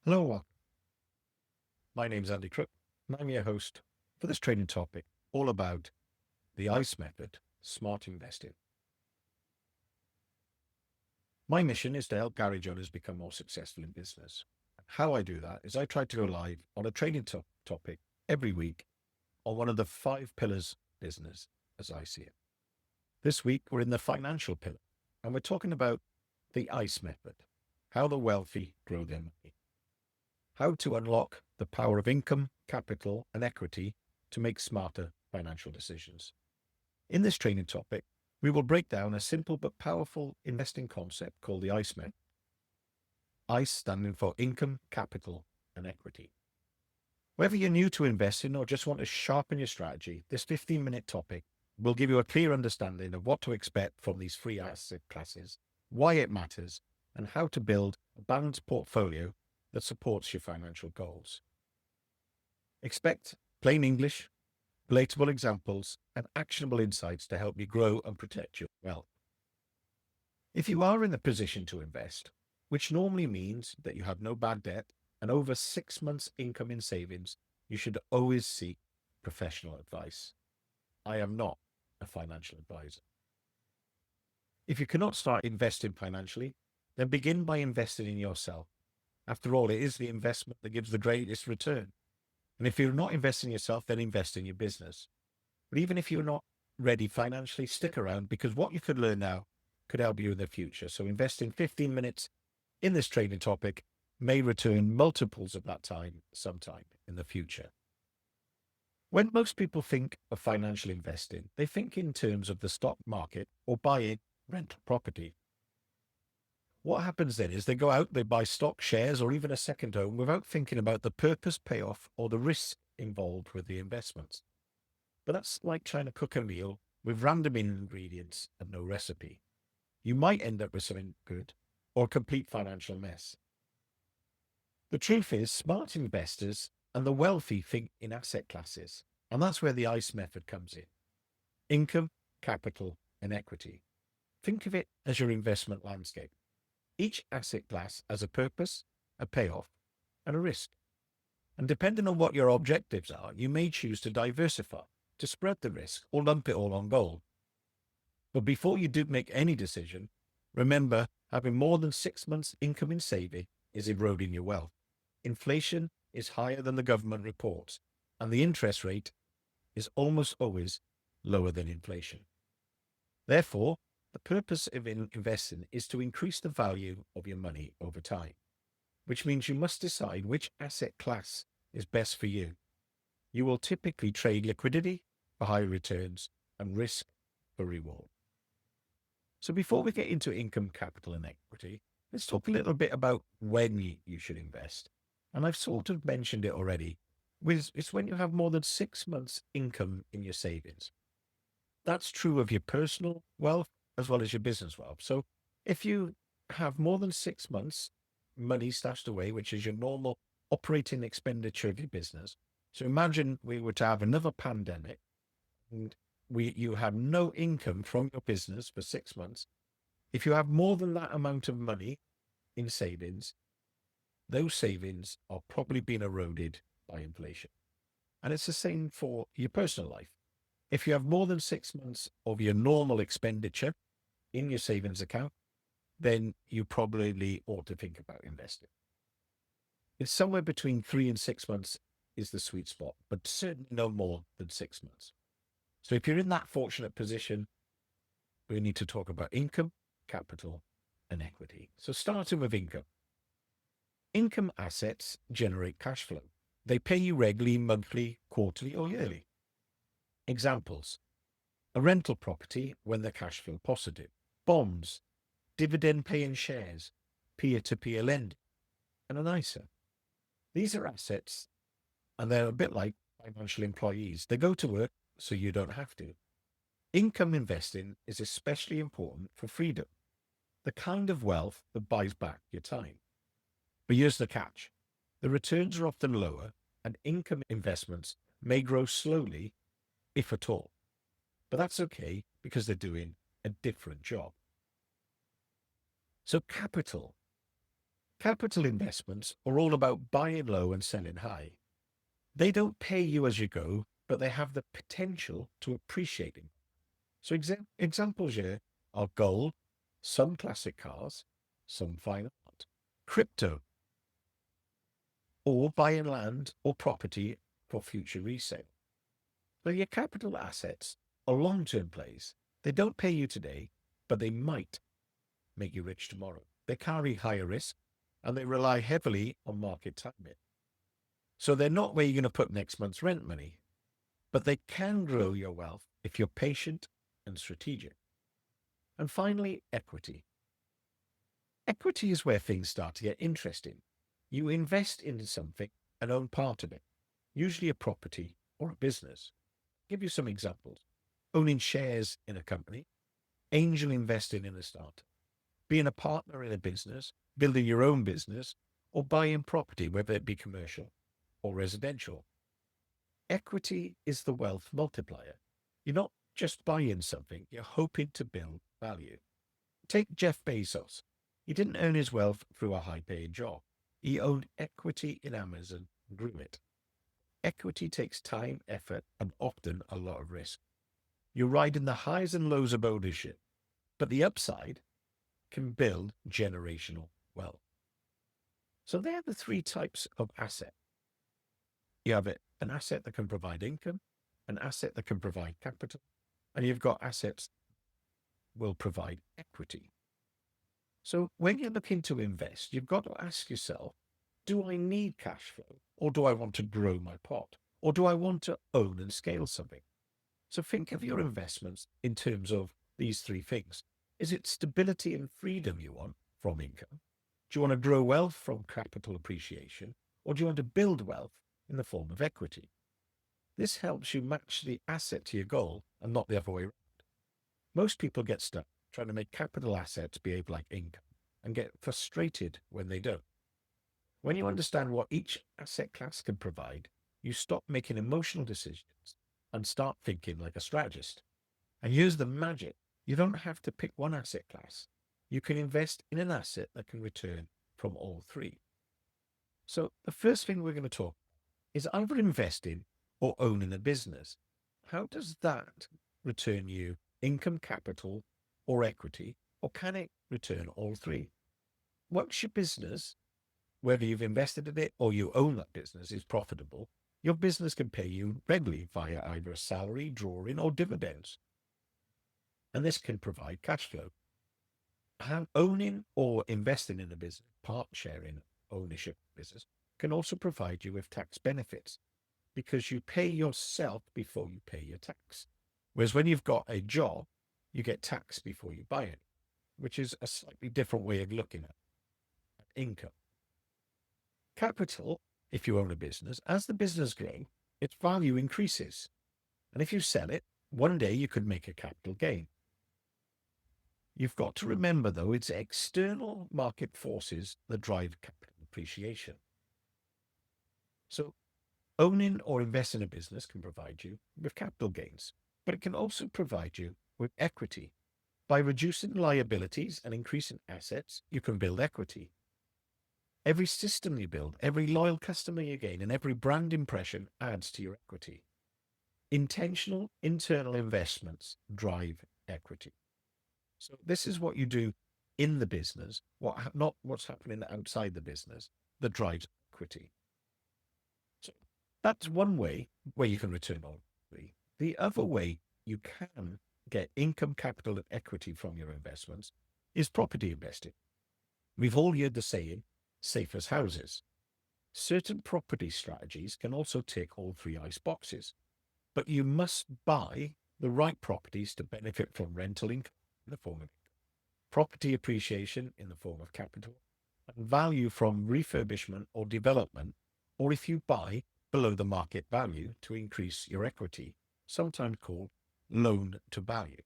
Hello, my name's Andy Crook, and I'm your host for this training topic all about the ICE method, smart investing. My mission is to help garage owners become more successful in business. How I do that is I try to go live on a training topic every week on one of the five pillars of business as I see it. This week, we're in the financial pillar, and we're talking about the ICE method, how the wealthy grow their money. How to unlock the power of income, capital, and equity to make smarter financial decisions. In this training topic, we will break down a simple but powerful investing concept called the ICE method. ICE standing for income, capital, and equity. Whether you're new to investing or just want to sharpen your strategy, this 15-minute topic will give you a clear understanding of what to expect from these three asset classes, why it matters, and how to build a balanced portfolio that supports your financial goals. Expect plain English, relatable examples, and actionable insights to help you grow and protect your wealth. If you are in the position to invest, which normally means that you have no bad debt and over 6 months' income in savings, you should always seek professional advice. I am not a financial advisor. If you cannot start investing financially, then begin by investing in yourself. After all, it is the investment that gives the greatest return. And if you're not investing in yourself, then invest in your business. But even if you're not ready financially, stick around because what you could learn now could help you in the future. So invest in 15 minutes in this training topic may return multiples of that time sometime in the future. When most people think of financial investing, they think in terms of the stock market or buying rental property. What happens then is they go out, they buy stock, shares, or even a second home without thinking about the purpose, payoff, or the risk involved with the investments. But that's like trying to cook a meal with random ingredients and no recipe. You might end up with something good or a complete financial mess. The truth is, smart investors and the wealthy think in asset classes, and that's where the ICE method comes in. Income, capital, and equity. Think of it as your investment landscape. Each asset class has a purpose, a payoff, and a risk. And depending on what your objectives are, you may choose to diversify, to spread the risk, or lump it all on gold. But before you do make any decision, remember having more than 6 months' income in saving is eroding your wealth. Inflation is higher than the government reports, and the interest rate is almost always lower than inflation. Therefore, the purpose of investing is to increase the value of your money over time, which means you must decide which asset class is best for you. You will typically trade liquidity for higher returns and risk for reward. So before we get into income, capital, and equity, let's talk a little bit about when you should invest. And I've sort of mentioned it already. It's when you have more than 6 months' income in your savings. That's true of your personal wealth as well as your business wealth. So if you have more than 6 months money stashed away, which is your normal operating expenditure of your business. So imagine we were to have another pandemic and you have no income from your business for 6 months. If you have more than that amount of money in savings, those savings are probably being eroded by inflation. And it's the same for your personal life. If you have more than 6 months of your normal expenditure in your savings account, then you probably ought to think about investing. It's somewhere between 3 and 6 months is the sweet spot, but certainly no more than 6 months. So if you're in that fortunate position, we need to talk about income, capital, and equity. So starting with income. Income assets generate cash flow. They pay you regularly, monthly, quarterly, or yearly. Examples: a rental property when the cash flow positive, bonds, dividend paying shares, peer-to-peer lending, and an ISA. These are assets and they're a bit like financial employees. They go to work so you don't have to. Income investing is especially important for freedom, the kind of wealth that buys back your time. But here's the catch. The returns are often lower and income investments may grow slowly, if at all. But that's okay because they're doing a different job. So capital. Capital investments are all about buying low and selling high. They don't pay you as you go, but they have the potential to appreciate it. So examples here are gold, some classic cars, some fine art, crypto, or buying land or property for future resale. So your capital assets are long-term plays. They don't pay you today, but they might make you rich tomorrow. They carry higher risk and they rely heavily on market timing. So they're not where you're going to put next month's rent money, but they can grow your wealth if you're patient and strategic. And finally, equity. Equity is where things start to get interesting. You invest into something and own part of it, usually a property or a business. I'll give you some examples. Owning shares in a company, angel investing in a startup, being a partner in a business, building your own business, or buying property, whether it be commercial or residential. Equity is the wealth multiplier. You're not just buying something, you're hoping to build value. Take Jeff Bezos. He didn't earn his wealth through a high paying job. He owned equity in Amazon and grew it. Equity takes time, effort, and often a lot of risk. You're riding the highs and lows of ownership, but the upside can build generational wealth. So there are the three types of asset. You have an asset that can provide income, an asset that can provide capital, and you've got assets that will provide equity. So when you're looking to invest, you've got to ask yourself, do I need cash flow or do I want to grow my pot or do I want to own and scale something? So think of your investments in terms of these three things. Is it stability and freedom you want from income? Do you want to grow wealth from capital appreciation or do you want to build wealth in the form of equity? This helps you match the asset to your goal and not the other way around. Most people get stuck trying to make capital assets behave like income and get frustrated when they don't. When you understand what each asset class can provide, you stop making emotional decisions and start thinking like a strategist. And here's the magic. You don't have to pick one asset class. You can invest in an asset that can return from all three. So the first thing we're going to talk is either investing or owning a business. How does that return you income, capital, or equity, or can it return all three? Once your business, whether you've invested in it or you own that business, is profitable, your business can pay you regularly via either a salary, drawing, or dividends. And this can provide cash flow. Owning or investing in a business, part sharing ownership of business, can also provide you with tax benefits because you pay yourself before you pay your tax. Whereas when you've got a job, you get taxed before you buy it, which is a slightly different way of looking at income. Capital, if you own a business, as the business grows, its value increases. And if you sell it, one day you could make a capital gain. You've got to remember, though, it's external market forces that drive capital appreciation. So owning or investing in a business can provide you with capital gains, but it can also provide you with equity. By reducing liabilities and increasing assets, you can build equity. Every system you build, every loyal customer you gain, and every brand impression adds to your equity. Intentional internal investments drive equity. So this is what you do in the business, not what's happening outside the business that drives equity. So that's one way where you can return on equity. The other way you can get income, capital, and equity from your investments is property investing. We've all heard the saying, safe as houses. Certain property strategies can also tick all three ice boxes, but you must buy the right properties to benefit from rental income in the form of property appreciation in the form of capital, and value from refurbishment or development, or if you buy below the market value to increase your equity, sometimes called loan to value.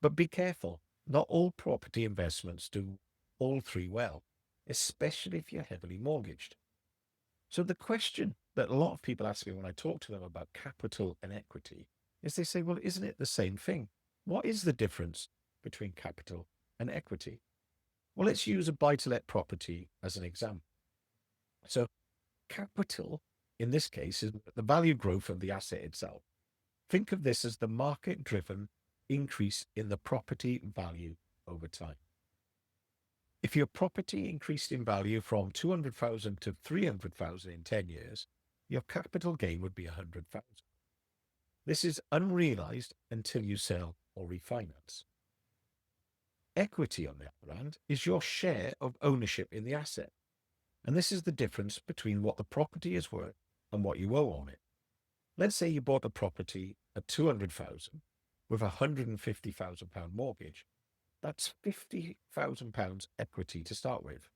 But be careful, not all property investments do all three well, especially if you're heavily mortgaged. So the question that a lot of people ask me when I talk to them about capital and equity is they say, well, isn't it the same thing? What is the difference between capital and equity? Well, let's use a buy-to-let property as an example. So capital, in this case, is the value growth of the asset itself. Think of this as the market-driven increase in the property value over time. If your property increased in value from 200,000 to 300,000 in 10 years, your capital gain would be 100,000. This is unrealized until you sell or refinance. Equity, on the other hand, is your share of ownership in the asset. And this is the difference between what the property is worth and what you owe on it. Let's say you bought a property at 200,000 with a £150,000 mortgage. That's £50,000 equity to start with.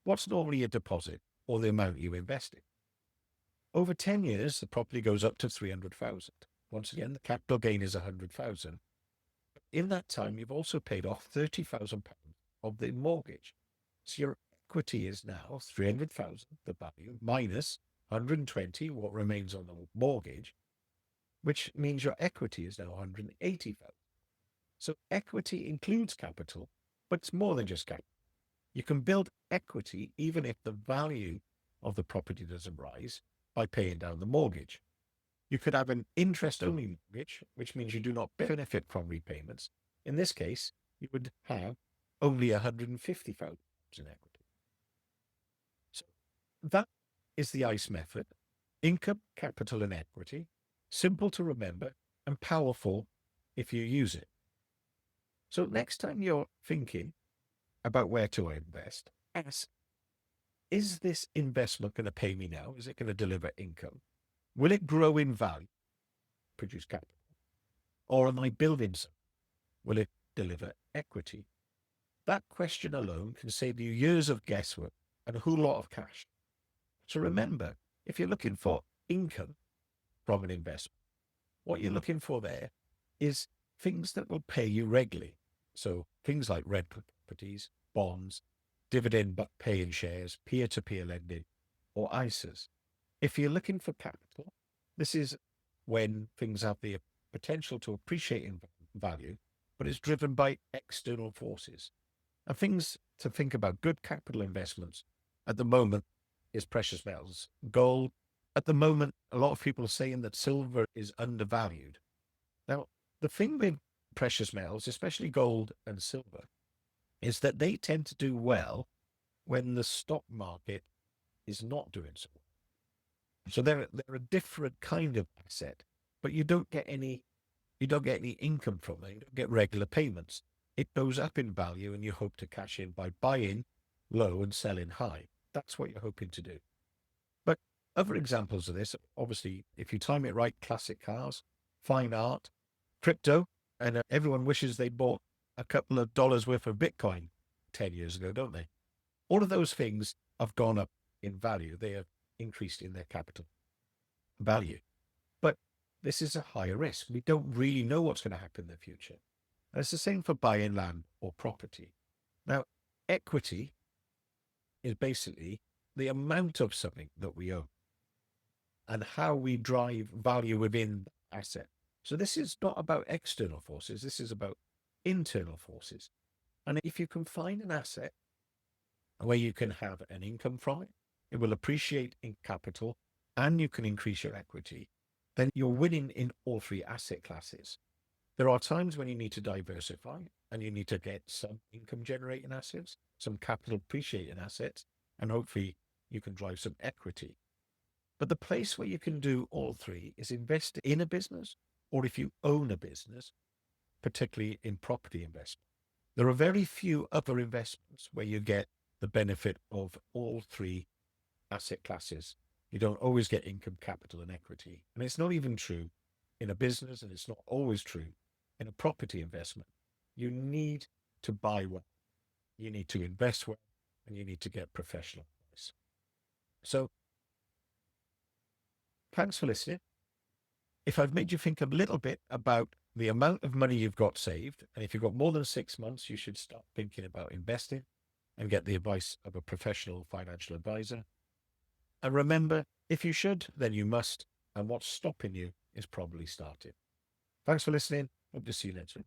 What's normally a deposit or the amount you invested? Over 10 years, the property goes up to 300,000. Once again, the capital gain is 100,000. In that time, you've also paid off £30,000 of the mortgage. So your equity is now 300,000, the value, minus 120, what remains on the mortgage, which means your equity is now 180,000. So equity includes capital, but it's more than just capital. You can build equity even if the value of the property doesn't rise by paying down the mortgage. You could have an interest-only mortgage, which means you do not benefit from repayments. In this case, you would have only 150,000 in equity. So that is the ICE method: income, capital, and equity. Simple to remember and powerful if you use it. So next time you're thinking about where to invest, ask, is this investment going to pay me now? Is it going to deliver income? Will it grow in value, produce capital? Or am I building some? Will it deliver equity? That question alone can save you years of guesswork and a whole lot of cash. So remember, if you're looking for income from an investment, what you're looking for there is things that will pay you regularly. So things like rent properties, bonds, dividend paying shares, peer-to-peer lending, or ISAs. If you're looking for capital, this is when things have the potential to appreciate in value, but it's driven by external forces. And things to think about good capital investments at the moment is precious metals. Gold, at the moment, a lot of people are saying that silver is undervalued. Now, the thing with precious metals, especially gold and silver, is that they tend to do well when the stock market is not doing so well. So they're a different kind of asset, but you don't get any income from them. You don't get regular payments. It goes up in value and you hope to cash in by buying low and selling high. That's what you're hoping to do. But other examples of this, obviously, if you time it right, classic cars, fine art, crypto, and everyone wishes they bought a couple of dollars worth of Bitcoin 10 years ago, don't they? All of those things have gone up in value. They have increased in their capital value. But this is a higher risk. We don't really know what's going to happen in the future. And it's the same for buying land or property. Now, equity is basically the amount of something that we own and how we drive value within the asset. So this is not about external forces. This is about internal forces. And if you can find an asset where you can have an income from it, it will appreciate in capital, and you can increase your equity, then you're winning in all three asset classes. There are times when you need to diversify and you need to get some income generating assets, some capital appreciating assets, and hopefully you can drive some equity. But the place where you can do all three is invest in a business, or if you own a business, particularly in property investment. There are very few other investments where you get the benefit of all three asset classes. You don't always get income, capital, and equity. And it's not even true in a business, and it's not always true in a property investment. You need to buy well, you need to invest well, and you need to get professional advice. So thanks for listening. If I've made you think a little bit about the amount of money you've got saved, and if you've got more than 6 months, you should start thinking about investing and get the advice of a professional financial advisor. And remember, if you should, then you must. And what's stopping you is probably starting. Thanks for listening. Hope to see you next week.